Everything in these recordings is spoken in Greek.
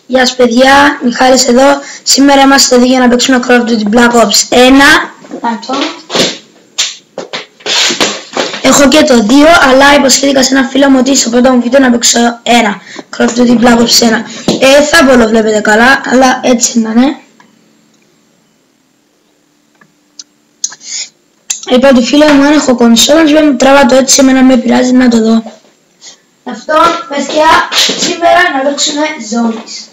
Γεια σας παιδιά, Μιχάλης εδώ. Σήμερα είμαστε εδώ για να παίξουμε Call of Duty Black Ops 1. Έχω και το 2, αλλά υποσχέθηκα σε ένα φίλο μου ότι στο πρώτο μου βίντεο να παίξω 1 Call of Duty Black Ops 1. Θα μπορώ, βλέπετε καλά, αλλά έτσι να είναι. Είπα του φίλου μου αν έχω κονσόλα και μου τράβα το έτσι, εμένα με πειράζει να το δω. Αυτό, παιδιά, σήμερα να παίξουμε zombies.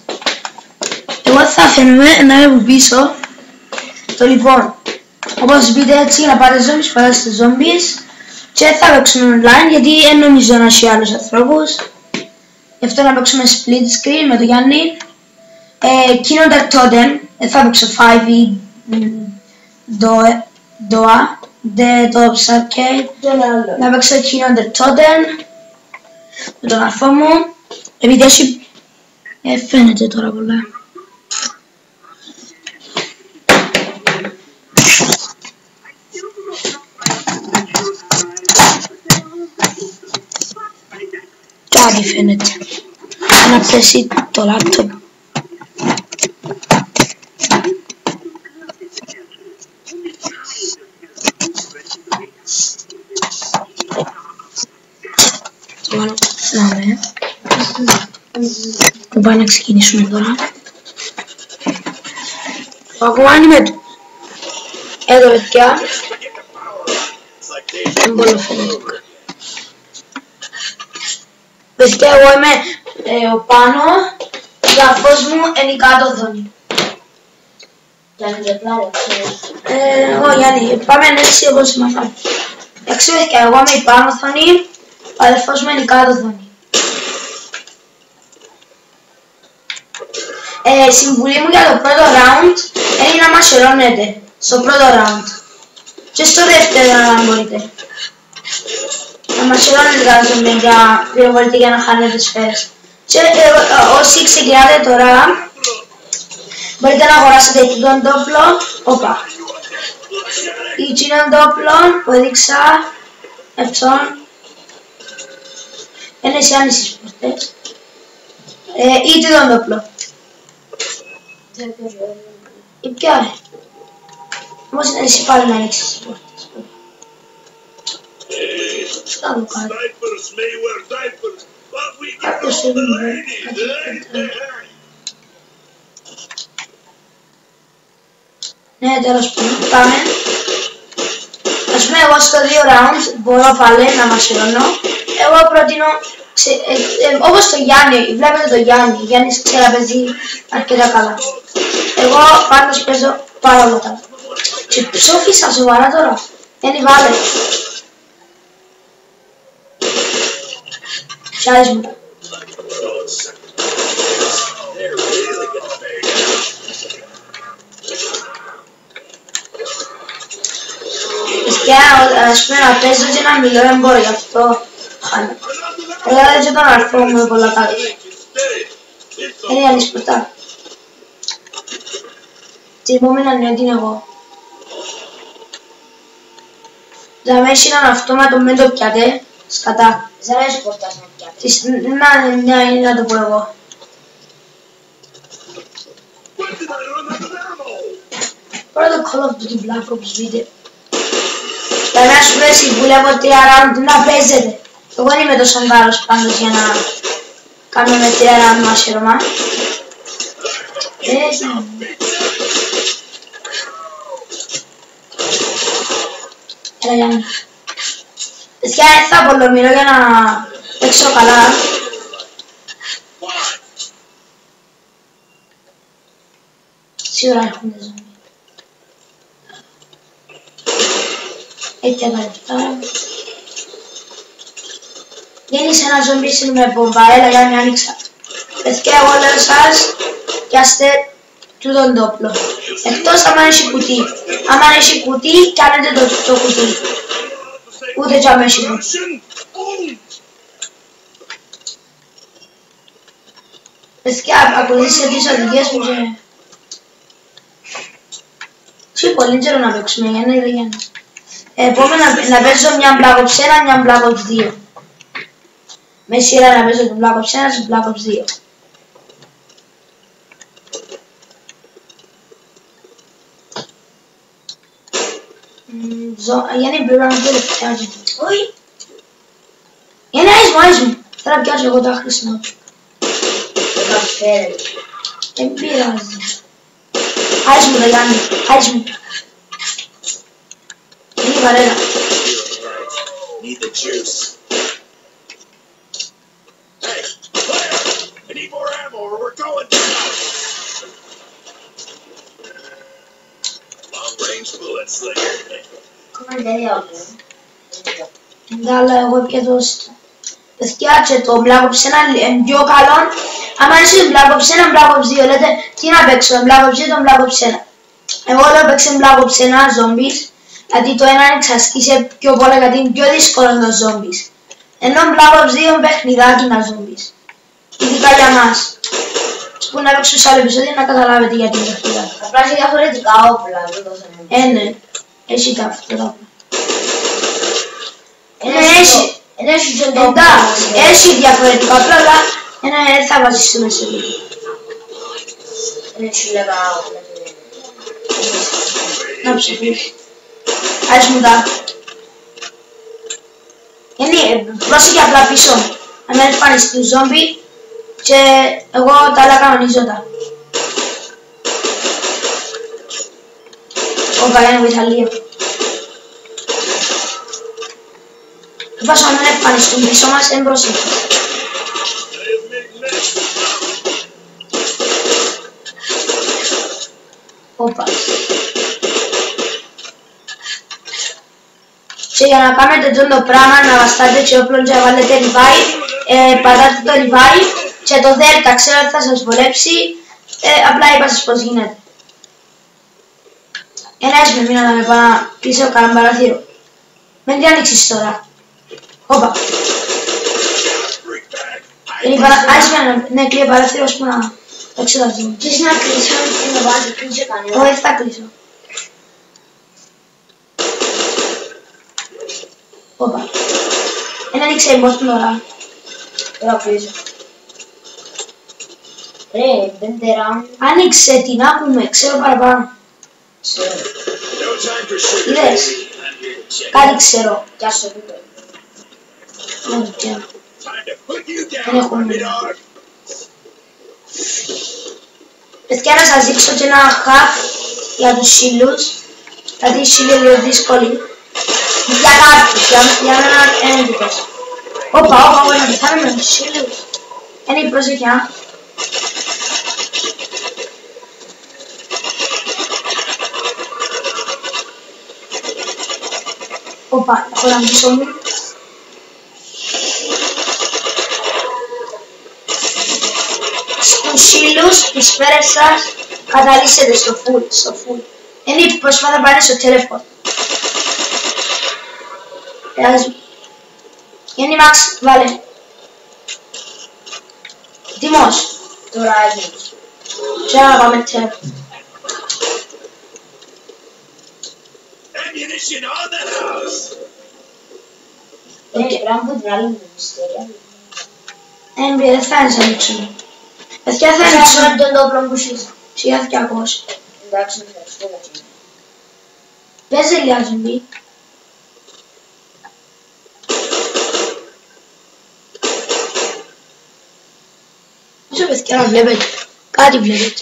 Εγώ θα φαίνομαι να είμαι από πίσω. Το λοιπόν, όπως μπείτε έτσι να πάρετε zombies, πατάτε zombies και θα παίξουμε online γιατί δεν νομίζω να έχει άλλους ανθρώπους. Γι' αυτό να παίξουμε split screen με το Γιάννη. Kino der Toten, θα παίξω 5 Doa, The Tops Arcade. Να παίξω Kino der Toten με τον αρφό μου, επειδή έχει... φαίνεται τώρα πολλά. Κάτι φαίνεται. Να πέσει το λάπτοπ. Το βάλω. Ωραία. Το πάμε να ξεκινήσουμε τώρα. Το ακούγανε με του. Εδώ παιδιά. Δεν μπορώ να φαίνεται. Παιδιά, εγώ είμαι ο πάνω, ο αρφός μου είναι η κάτω οθόνη. Γιάννη και πλάι, Εγώ Γιάννη, πάμε έτσι όπως είμαστε. Εντάξει παιδιά, εγώ είμαι η πάνω οθόνη, ο αδερφός μου είναι η κάτω οθόνη. Συμβουλή μου για το πρώτο round είναι να μασερώνετε στο πρώτο round. Και στο δεύτερο αν μπορείτε. Να μασερώνετε τα ζώμια για πυροβολητή για να χάνετε σφαίρες. Και όσοι ξεκινάτε τώρα, μπορείτε να αγοράσετε τον τόπλο, όπα. Ή τον τόπλο που έδειξα, αυτόν. Είναι σε άνοισεις πόρτες. Ή τον τόπλο. Ή ποια είναι. Όμως είναι εσύ πάλι να ανοίξεις τις πόρτες. Κάνω κάτι. Κάποιος είναι ναι, τέλος πάντων, πάμε. Ας πούμε εγώ στο 2 round μπορώ πάλι να μασερώνω. Εγώ προτείνω, όπως το Γιάννη, βλέπετε το Γιάννη. Ο Γιάννης ξέρει να παίζει αρκετά καλά. Εγώ πάντως παίζω πάρα πολύ καλά. Και ψόφισα σοβαρά τώρα. Δεν βάλε. Ψάρεις μου. Παιδιά, ας πούμε να παίζω και να μιλώ δεν μπορώ, γι' αυτό χάνω. Έλα και τον αρφό μου με πολλά κάτω. Είναι άλλη ποτά. Την επόμενα νιώτη είναι εγώ. Θα με έχει έναν αυτόματο με το πιάτε, σκατά. Δεν αρέσει πορτάς να πιάτε. Να το πω εγώ. Πρώτο Call of Duty Black Ops βίντεο. Για να σου πέσει βουλεύω 3 round να παίζετε. Εγώ δεν είμαι τόσο καλός πάντως για να κάνουμε με 3 round μασέρωμα. Έλα Γιάννη. Παιδιά, θα απολομιλώ για να παίξω καλά. Σίγουρα έχουμε ζώμη. Έτσι τα λεπτά. Γίνεις ένα ζώμι με μπομπα, έλα Γιάννη άνοιξα. Παιδιά, εγώ λέω σας, πιάστε τούτον τόπλο. Εκτός άμα έχει κουτί. Άμα έχει κουτί, κάνετε το κουτί. Ούτε κι άμα έχει κουτί. Παιδιά, ακολουθήστε τις οδηγίες μου και... Τι πολύ καιρό να παίξουμε, Γιάννη ή Γιάννη. Επόμενα να παίζω μια Black Ops 1, μια Black Ops 2. Με σειρά να παίζω την Black Ops 1 και Black Ops 2. Γιατί πρέπει να το φτιάξει. Όχι. Γιατί άις μου. Θέλω να πιάσω εγώ τα χρησιμοποιώ. Δεν καταφέρει. Δεν πειράζει. Άις μου το Γιάννη. Άις μου. Είναι η βαρέλα. Need the juice. Hey, player! I need more ammo or we're going down! Long range bullets, like. Come on, Daniel. Αλλά εγώ και δώσω. Φτιάξε το Black Ops 1 πιο καλό. Αν αρέσει το Black Ops 1, Black Ops 2 λέτε τι να παίξω, το Black Ops 2 ή το Black Ops 1. Εγώ λέω παίξε Black Ops 1 Zombies, γιατί το ένα εξασκήσε πιο πολλά γιατί είναι πιο δύσκολο το Zombies. Ενώ Black Ops 2 είναι παιχνιδάκι να Zombies. Ειδικά για μας. Που να παίξω σε άλλο επεισόδιο να καταλάβετε γιατί είναι παιχνιδάκι. Απλά έχει διαφορετικά όπλα, δεν το θέμα. Ναι, έχει τα αυτά. Εντάξει, έχει διαφορετικά όπλα, αλλά δεν θα βάζεις στο μέσο. Δεν έχει λέγα όπλα. Να ψηφίσεις. Ας μου τα. Γιατί πρόσεχε απλά πίσω. Αν δεν πάνεις του ζόμπι και εγώ τα άλλα κανονίζω τα. Όπα, είναι βοηθά λίγο. Βάζω αν δεν πάνεις του πίσω μας, δεν προσέχεις. Όπα. Και για να κάνετε το πράγμα να βαστάτε και όπλο και να βάλετε revive, πατάτε το revive και το delta ξέρω ότι θα σας βολέψει, απλά είπα σας πως γίνεται. Ένα έτσι με μήνα να με πάω πίσω κάνω παραθύρο. Μην τι ανοίξεις τώρα. Όπα. Ναι, κλείω παραθύρο ώσπου να το εξετάζω. Τι να κλείσω, τι να βάζει, κλείσε κανένα. Όχι, θα κλείσω. Όπα. Ένα ανοίξε πώς την ώρα. Τώρα κλείσω. Ρε, πέντερά. Άνοιξε την, άκουμε, ξέρω παραπάνω. Ξέρω. Είδες. Κάτι ξέρω. Κι ας το πείτε. Δεν το ξέρω. Δεν έχουμε. Παιδιά να σας δείξω και ένα hack για τους σύλλους. Γιατί οι σύλλοι είναι λίγο δύσκολοι. Για κάποιους, για μένα είναι δικός. Όπα, να πεθάνουμε με τους σύλλους. Είναι η προσοχιά. Όπα, έχω να πίσω μου. Στους σύλλους, τις σφαίρες σας, καταλύσετε στο full. Είναι προσπάθα να πάνε στο teleport. Είναι Max, βάλε. Τιμός. Τώρα έγινες. Και να πάμε teleport. Ammunition on the house! Πρέπει να την άλλη μυστήρια. Δεν θα ανοίξουμε. Παιδιά θα Θα ανοίξουμε. τον όπλο που σύζα. 1200. Εντάξει, με ευχαριστώ. Παίζει λίγα ζομπί. Όσο παιδιά να βλέπετε. Κάτι βλέπετε.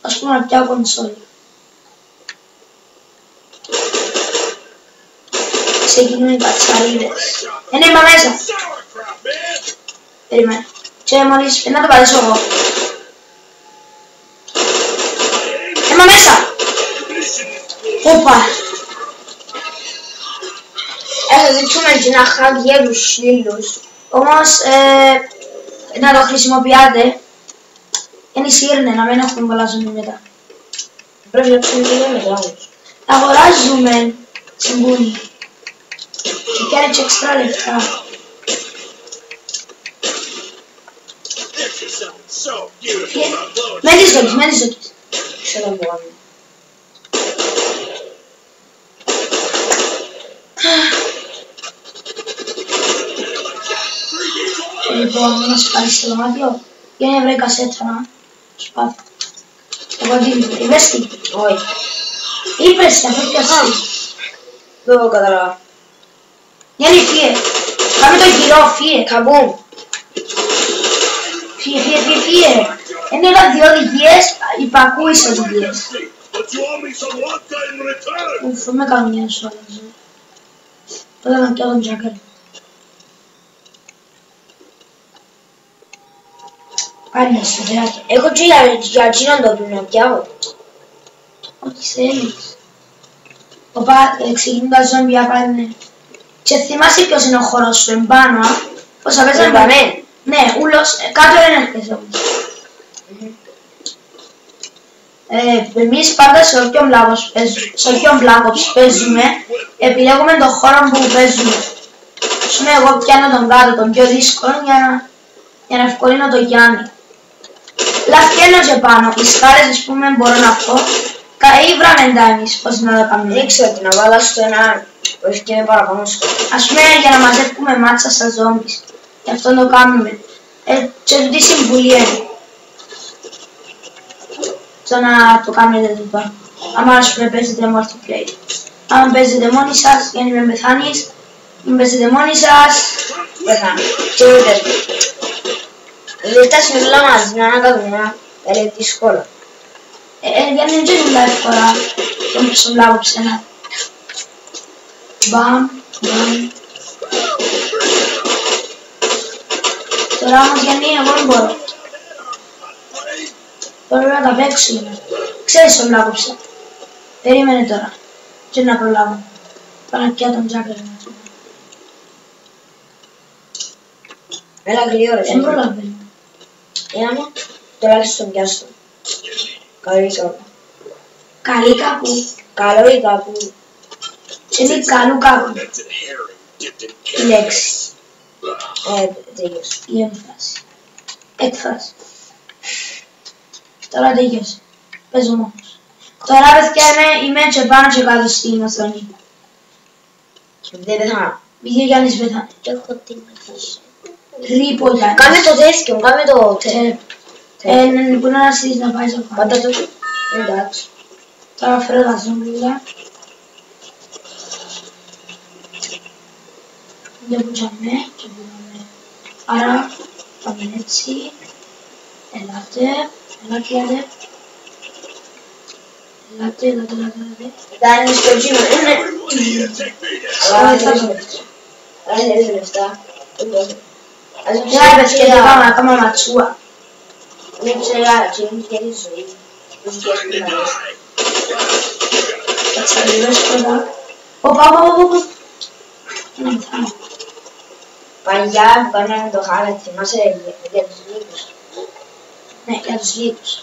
Ας πούμε να πιάω κονσόλη. Ξεκινούν οι πατσαρίδες. Είναι είμαι μέσα. Περιμένω. Και μόλις να το πατήσω εγώ. Είμαι μέσα. Όπα. Θα δείξουμε και ένα hack για τους σύλλους. Όμως να το χρησιμοποιάτε. Είναι σύρνε να μην έχουμε πολλά ζουμί μετά. Πρέπει να ψηφίσουμε μεγάλους. Αγοράζουμε τσιγκούνι. Και κάνει και εξτρά λεφτά. Μένει τις δοκείς. Ξέρω μόνο. Λοιπόν, να σου πάρεις στο δωμάτιο. Για να βρει κασέτσα να σπάθω. Εγώ τι, η βέστη. Όχι. Είπες και αυτό πιασά. Δεν το καταλάβα. Γιάννη φύγε. Κάμε το γυρό, φύγε. Καμπούμ. Φύγε. Είναι όλα δύο οδηγίες, υπακούεις οδηγίες. But you owe me some vodka in return. Ουφ, με καμία σου άλλαζε. Τώρα να πιω τον Τζάκερ. Πάλι ένα σιδεράκι. Έχω και για εκείνον το πριν να πιάω. Ό,τι θέλεις. Οπα, ξεκινούν τα ζόμπια πάλι. Και θυμάσαι ποιος είναι ο χώρος σου εμπάνω, α? Πώς θα παίζαμε Εμπαμένο. Ναι, ούλος, κάτω δεν έρχεσαι όμως. Εμείς πάντα σε όποιον Black Ops παίζουμε, επιλέγουμε τον χώρο που παίζουμε. Ας πούμε, εγώ πιάνω τον κάτω, τον πιο δύσκολο, για να ευκολύνω τον Γιάννη. Λαφκένω και πάνω, οι σκάλες, ας πούμε, μπορώ να πω, ήβραμε τα εμείς, πώς να το κάνουμε. Δεν ξέρω τι να βάλω στο ένα που ευκαιρία παραπάνω σου. Ας πούμε, για να μαζεύουμε μάτσα στα ζόμπις. Γι' αυτό το κάνουμε. Και τούτη συμβουλή είναι. Στο να το κάνετε τούτο. Άμα ας πούμε παίζετε multiplayer. Αν παίζετε μόνοι σας, για να μην πεθάνεις, μην παίζετε μόνοι σας. Πεθάνω. Και ούτε. Δεν φτάσουμε όλα μαζί να ανακατούμε ένα δύσκολο. Για να μην είναι εύκολα στο Black Ops 1. Μπαμ. Τώρα όμως Γιάννη, εγώ δεν μπορώ. Τώρα να τα παίξουμε. Ξέρεις τον Black Ops. Περίμενε τώρα. Και να προλάβω. Πάω να πιάω τον Τζάκερ. Έλα γλυόρες. Δεν προλαβαίνω. Ένα τουλάχιστον πιάστο. Καλή κάπου. Καλή κάπου. Καλό ή κάπου. Και είναι καλού κάπου. That's a herring dipped in Η λέξη. Τέλειωσε. Η έμφραση. Έκφραση. Τώρα τελειώσε. Παίζω μόνος. Τώρα παιδιά είμαι και πάνω και κάτω στην οθόνη. Δεν πεθάνω. Επειδή ο Γιάννης πεθάνε. Και έχω την αφήση. Ρίπο Γιάννης. Κάμε το τέτοιο, κάμε το τέτοιο. Που να στείλεις να πάει στο πάνω. Πάντα το. Εντάξει. Τώρα φέρω τα ζόμπιλα. Δεν πουτσάμε και πήγαμε. Άρα πάμε έτσι. Ελάτε. Ήταν στο τζίνο, είναι. Αλλά δεν θα αλλά δεν είναι λεφτά. Τώρα παιδιά δεν πάμε να κάνουμε ματσούα. Δεν ξέρω άρα, και είναι και τη ζωή. Τους γεύτηκαν να δεις. Θα τσαλίβες τώρα. Οπα. Να μεθάνω. Παλιά που κάνανε το χάλα, θυμάσαι για τους λίγους. Ναι, για τους λίγους.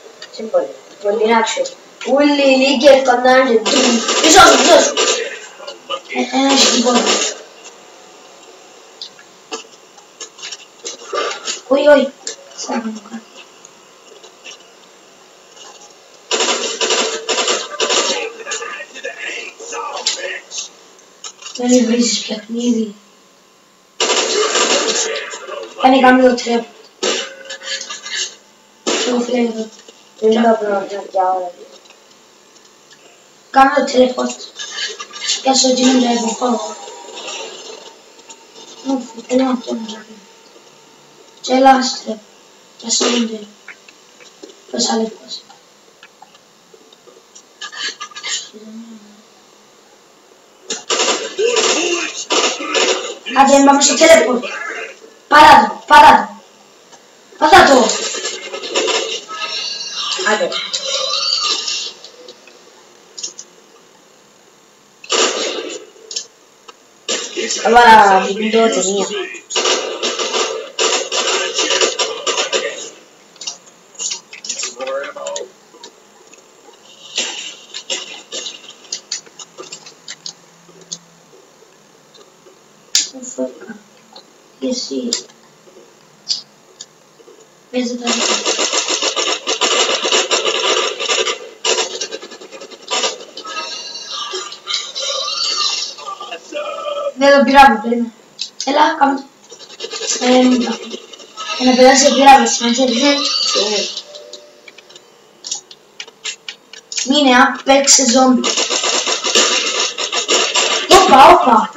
Πολύ άξιο. Ούλοι οι λίγοι έρχονταν και πίσω σου. Ένα έχει τίποτα. Όχι. Θα κάνω κάτι. Δεν βρίζεις παιχνίδι. Κάνε το τρέπ. Και εγώ φύγα εδώ. Δεν θα πρέπει να πιάω. Κάνε το teleport. Πιάσω εκείνον το εποχώ. Θέλω να πιάνω ζάκρι. Και έλα στρέπ. Πιάσω τον τρέπ. Πες αλήθεια. Άντε πάμε στο teleport. Πάτα το. Άντε. Έβαλα βιντεο ταινία. Φώκα. Και εσύ. Παίζε τα δικά. Δεν το πειράβω, περίμενε. Έλα, κάμε το. Για να περάσει το πειράβο, σημαίνει. Μείνε, παίξε ζόμπι. όπα.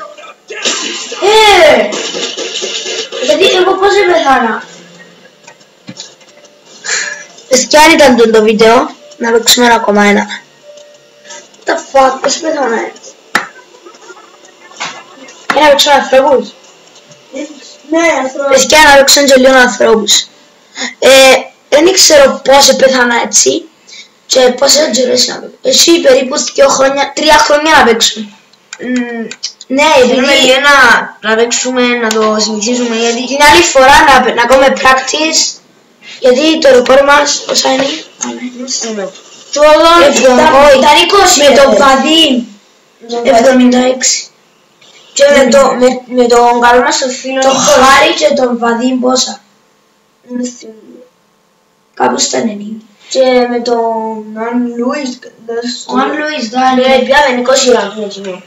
Γιατί εγώ πώς δεν πεθάνα. Κι αν ήταν το βίντεο, να παίξουμε ένα ακόμα ένα. The fuck, πώς πέθανα έτσι. Για να παίξουμε ανθρώπους. Ναι, Πες κι αν να παίξουμε και λίγο ανθρώπους. Δεν ξέρω πώς πέθανα έτσι. Και πόσες ώρες να παίξουμε. Εσύ περίπου 3 χρόνια να παίξουμε. ναι, Θέλουμε λίγο να παίξουμε, να το συνηθίσουμε, γιατί την άλλη φορά να κάνουμε practice, γιατί το ρεκόρ μας, πόσα είναι, ήταν 20 με τον Βαδίμ. 76. και με τον καλό μας το φίλο, Το Χάρη και τον Βαδίμ πόσα. δεν θυμούμαι. Κάπου στα 90. Και με τον Αν Λούις, Ο Αν Λουίς Δάνη. πιάμε 20 γραμμές έτσι, ναι.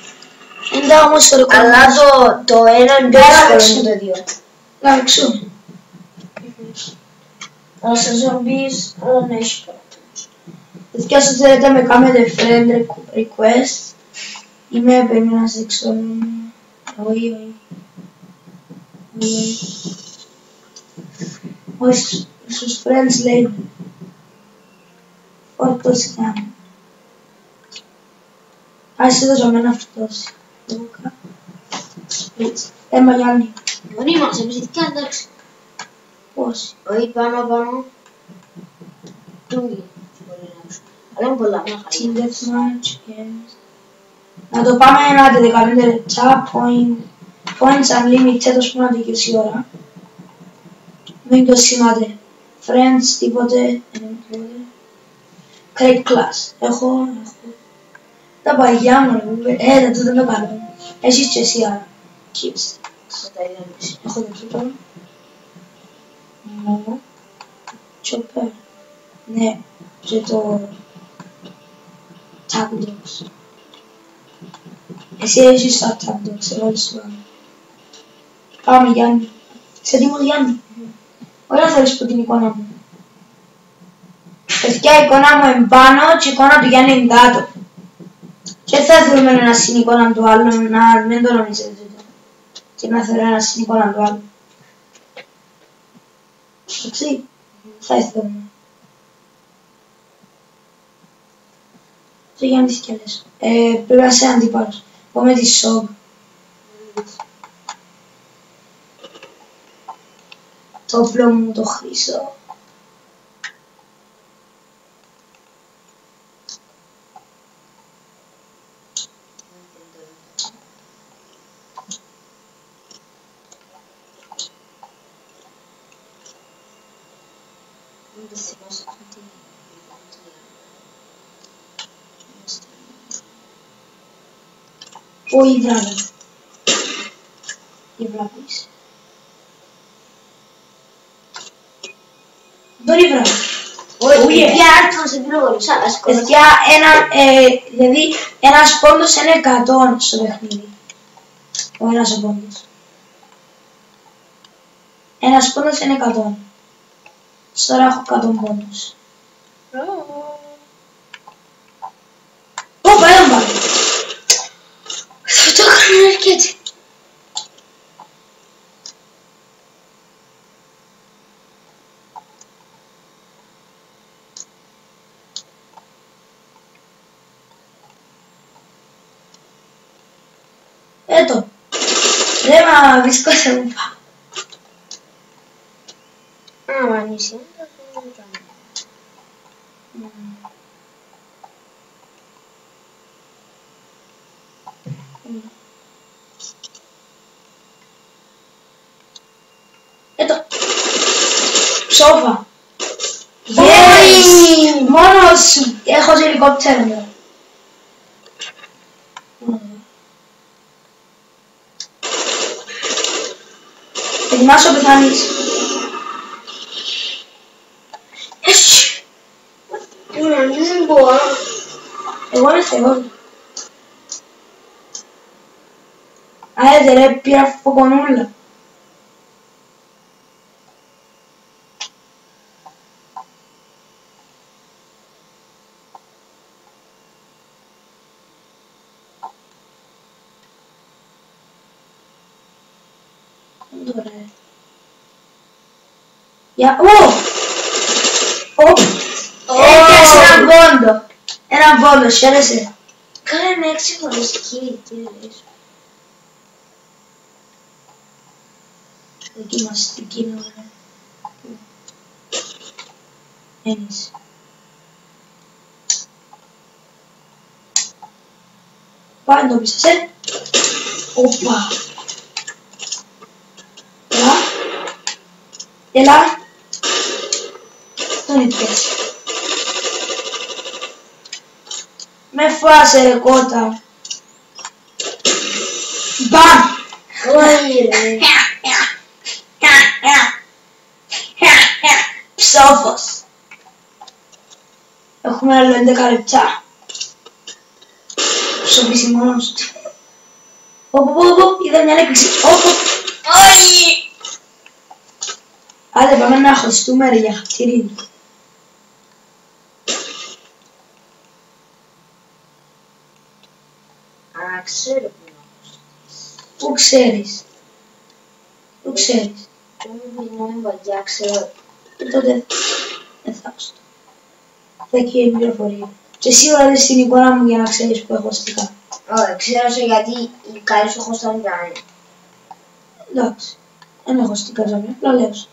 Είναι όμως το ρεκόρ. Αλλά το ένα είναι πιο δύσκολο με το δύο. Να παίξουμε. Αλλά σε zombies, δεν έχει πάρα. Και όσο θέλετε με κάνετε friend request. Είμαι περίμενα να σε έξω. Όχι. Όχι, στους friends λέει. Όρκος κάνω. Ας έδωσα με ένα αυτός. Έμα Γιάννη. Μόνοι μας, εμείς τι κάνει, εντάξει. Πώς. Όχι πάνω. Τούγι. Αλλά είναι πολλά, μια χαρά. Team Deathmatch, games. Να το πάμε ένα 15 λεπτά, points unlimited, ας πούμε να δικαιώσει η ώρα. Μην το σημάτε. Friends, τίποτε. Craig Class. Έχω. Τα παγιά μου, τότε δεν το κάνω. Έχεις και εσύ άρα. Chips. Έχω δεχτεί τώρα. Ναι. Chopper. Ναι. Και το... Tag Dogs. Εσύ έχεις τα Tag Dogs, εγώ δεν σου κάνω. Πάμε Γιάννη. Σε τίμος Γιάννη. Όχι να θέλεις που την εικόνα μου. Παιδιά, η εικόνα μου είναι πάνω και η εικόνα του Γιάννη είναι κάτω. Και θα θέλουμε ένα στην εικόνα του άλλου, να μην το νομίζετε τούτο. Και να θέλω ένα στην εικόνα του άλλου. Εντάξει, θα ήθελα. Το Γιάννης κι άλλες. Πρέπει να είσαι αντίπαλος. Πάμε τη Σόγκ. Το όπλο μου το χρυσό. Όχι βράδυ. Η βλάπης. Δεν είναι βράδυ. Όχι, για άρθρο σε πλήρωση, αλλά Παιδιά, δηλαδή ένας πόντος είναι 100 στο παιχνίδι. Ο ένας πόντος. Ένας πόντος είναι 100. Τώρα έχω 100 πόντους. Ω, πάει. θα το έκανα αρκετή. Έτω. Δεν μα βρίσκω μου πάω. Άμα νησί, θα το κάνω. Έτω. Σόφα. Όχι. Μόνο σου. Έχω και ελικόπτερο εδώ. Ετοιμάσου πεθάνεις. Δεν μπορώ. Εγώ είμαι θεός. Άιτε ρε, πήρα φωκονούλα. τώρα. Για... Έπιασε έναν πόντο. Έναν πόντο, χαίρεσαι. Κάνε 6 χωριστική, τι λες. Δοκιμαστική είναι ωραία. Ένιση. Πάει το πίσασε. Οπα. Έλα. Έλα. Τον έπιασε. Με φάσε ρε κότα. Μπαμ. Όχι ρε. Ψόφος. Έχουμε άλλο 11 λεπτά. Ψοφήσει μόνος του. Είδα μια έκπληξη. Όχι. Άντε πάμε να χωστούμε ρε για χτυρίδι. Α, ξέρω που είναι όμως. Πού ξέρεις. Πού ξέρεις. Είναι βαγιά, ξέρω. Τότε δεν θα χωστώ. Θα εκεί η πληροφορία. Και σίγουρα δεις την εικόνα μου για να ξέρεις που έχω στικά. Όχι, ξέρω σε γιατί οι καλοί σου χωστάνε τα είναι. Εντάξει. Δεν έχω στικά ζαμιά, απλά λέω σου.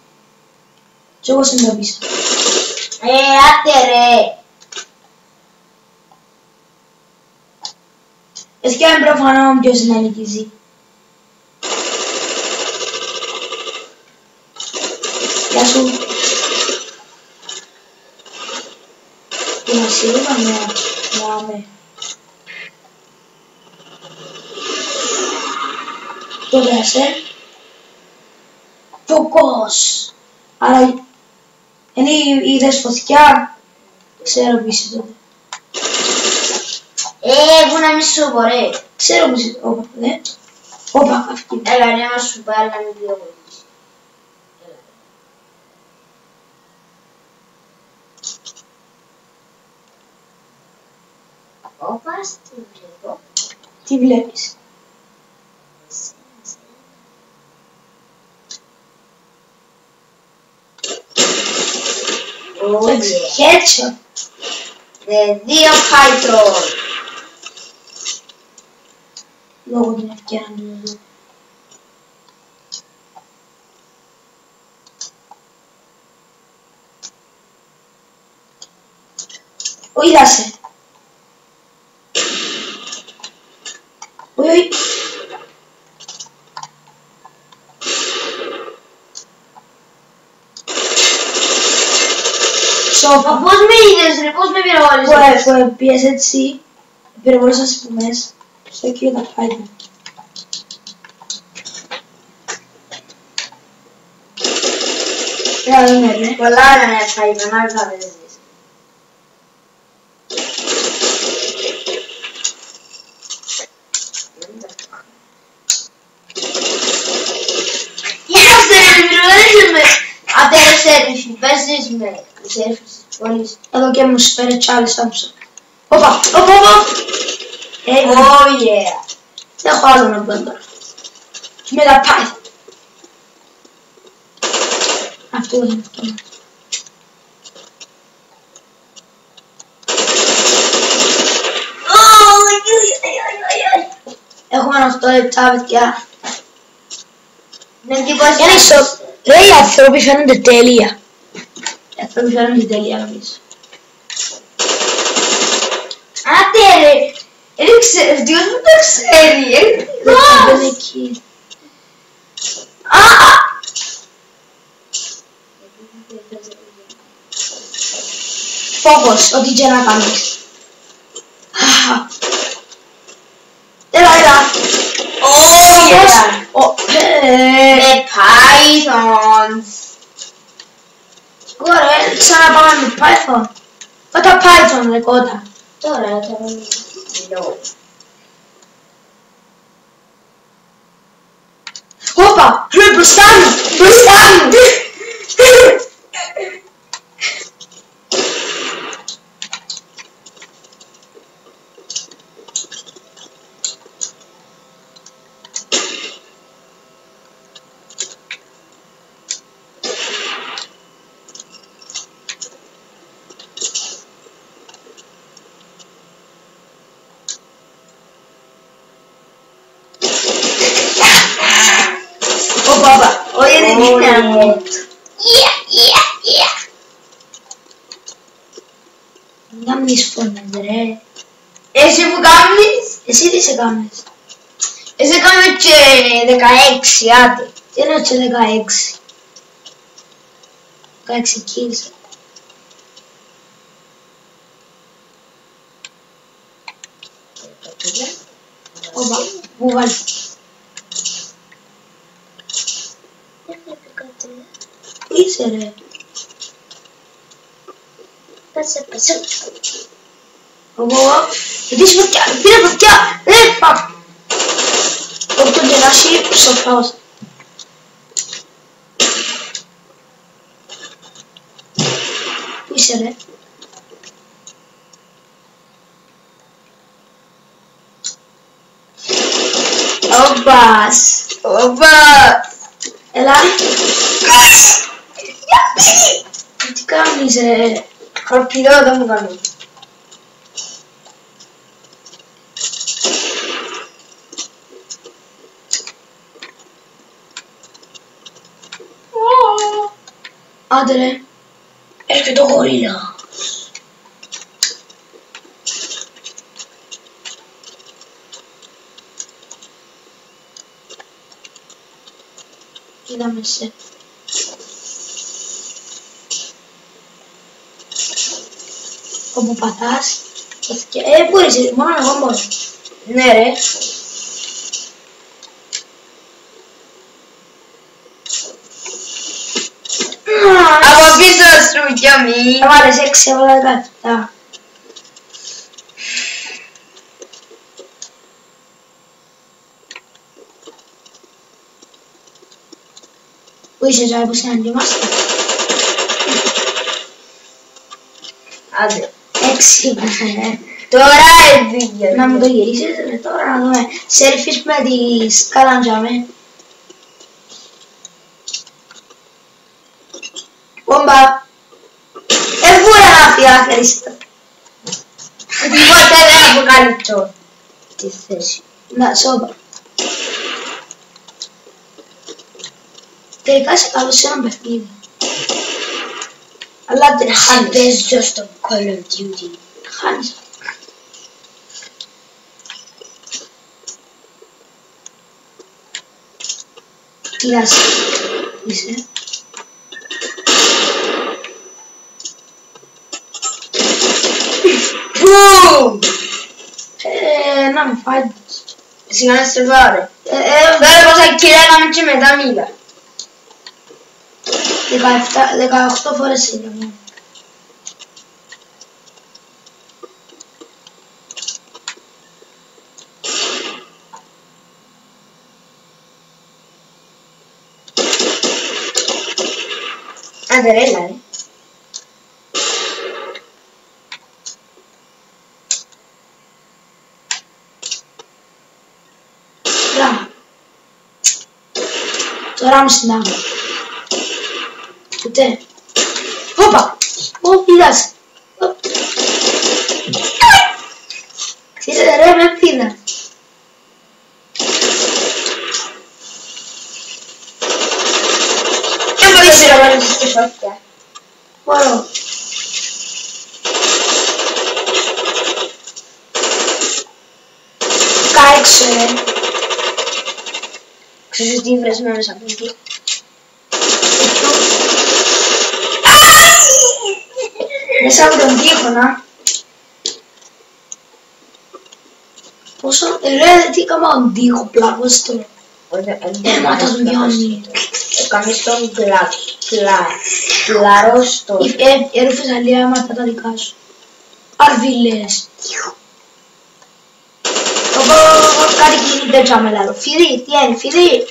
Και εγώ συνειδητοποίησα. Άτε ρε. Es que είναι προφανό ποιος είναι νικηθεί. Γεια σου. Είμαστε είπαμε να το δέσε. Τοκός. Άρα είναι είδες φωτιά. Ξέρω που είσαι τότε. Εγώ να μη σου πω ρε. Ξέρω που είσαι. Όπα, δε. Όπα, αυτή. Έλα ρε να σου πάρει να μην διαβολήσει. Έλα. Όπα, τι βλέπω. Τι βλέπεις. Headshot. Δύο Python. Λόγω την ευκαιρία να το δω. Ο είδασε. Όχι. Σώπα. Πώς με είδες ρε, πώς με πυροβόλησες. Που πιες έτσι, πυροβόλησα στις πουμές, στο κύριο τα φάγια. Რა είναι ρε. Πολλά να είναι φάγια, να μην θα δεις. Παίζεις με σέρφεις πόλης. Εδώ και μου σφαίρε τσάλες τάμψα. Όπα, όπα. Oh yeah. Δεν έχω άλλο να πω τώρα. Και με τα πάει. Αυτό είναι αυτό. Έχουμε 8 λεπτά, παιδιά. Δεν τίποτα. Ρε, οι άνθρωποι φαίνονται τέλεια. Οι άνθρωποι φαίνονται τέλεια, νομίζω. Άτε ρε. Ποιος μου το ξέρει. Δεν είναι εκεί. Φόκος, ό,τι και να κάνεις. Έλα. Oh yeah. Με Pythons. Ωραία, ξαναπάμε με Python. Πάτα Python, ρε κότα. Τώρα μιλώ. Όπα, ρε μπροστά μου, μπροστά μου. Να μην φωνάζε ρε. Εσύ που κάνεις, Εσύ τι σε κάνεις? εσύ κάνεις και 16, άντε. Τι εννοώ και 16? 16 kills. Όπα, πού βάλει? Πού είσαι ρε? Όπα, γιατί είσαι φωτιά, πήρε φωτιά, ρε παπ. Όπα τον κεράσει ψοφρός. Πού είσαι ρε? Όμπας, όμπας. Έλα. Γιατί? Τι κάνεις ρε? Χαρπιδό δεν μου κάνει. Άντε ρε. Έρχεται το γορίλα. Είδαμε σε. Όπου πατάς. Πού είσαι, μόνο εγώ μπορώ. Ναι ρε. Από πίσω σου κι αμήν. Θα βάλεις 6, έβαλα 17. Πού είσαι τώρα που συναντήμαστε? Άντε. 6. Τώρα έβγαινε. Να μου το γυρίσεις ρε τώρα να δούμε. Σέλφις με τις καλαντζάμε. Μπόμπα. Εβούρα να φύγα Χριστό. Τίποτε δεν αποκαλύπτω. Τι θέση. Να, σώπα. Τελικά είσαι καλός σε ένα παιχνίδι. Αλλά δεν χάνεις. Παίζω στο Call of Duty. Χάνεις. Τι ας είσαι. Boom! Να με φάει. Σιγά να σε βάλε. Τώρα πόσα κιλά έκαμε και μετά μίλα. 18 φορές είναι μόνο. Άντε ρε, έλα ρε. Μπράβο. Τώρα μου συντάγω. Ούτε. Όπα. Ω, πήδας. Ξέρετε ρε, με πήδα. Δεν μπορείς να βάλεις στη φωτιά. Μπορώ. Κάιξε ρε. Ξέρεις τι βρες μέσα από εκεί. Μέσα από τον τοίχο να. Πόσο, ρε, τι έκανα τον τοίχο, πλάκος το. Έμα το λιώνει. Έκαμες τον κλαρόστο. Έρουφες αλία αίματα τα δικά σου. Αρβίλες. Κάτι κινείται τζάμε λάδο. Φίδι, τι είναι, φίδι.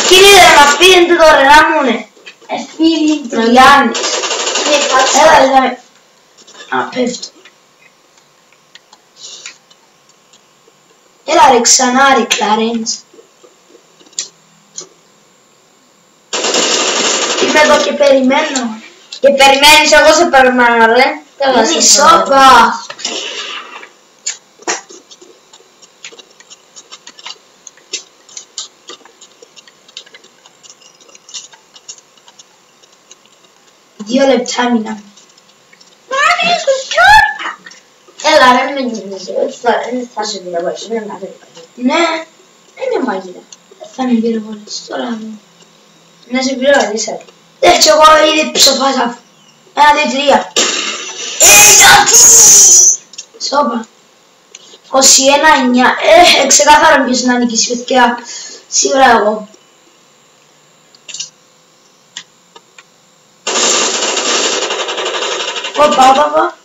Κύριε να μας πήρετε τώρα να μουνε. Φίδι, Ο Γιάννης. έλα, έλα. Α, πέφτω. Έλα ρε ξανά ρε Κλαρέντς. Είμαι εδώ και περιμένω. Και περιμένεις, εγώ σε περιμένω ρε. Είναι η σόπα. 2 λεπτά έμεινα. Έλα ρε, μην γίνεσαι, δεν θα σε πυροβολήσω, δεν είναι καθόλου. Ναι, Είναι μαγείρα. δεν θα με πυροβολήσεις τώρα εδώ. Να σε πυροβολήσω. Έτσι εγώ ήδη ψοφάσα. 1, 2, 3. Σόπα. 21-9. Ξεκάθαρα ποιος να νικήσει παιδιά. Σίγουρα εγώ. Όπα.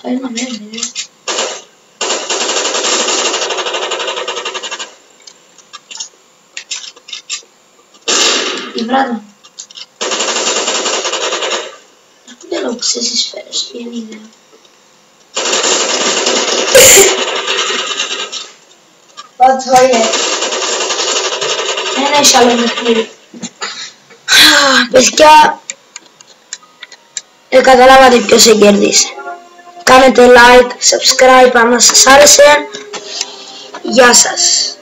Περίμενε. Η βράτα. Δεν λέω ξέρεις τις σφαίρες του, είναι ιδέα. What toilet? Δεν έχει άλλο παιχνίδι. Παιδιά, καταλάβατε ποιος κέρδισε. Κάνετε like, subscribe αν σας άρεσε. Γεια σας.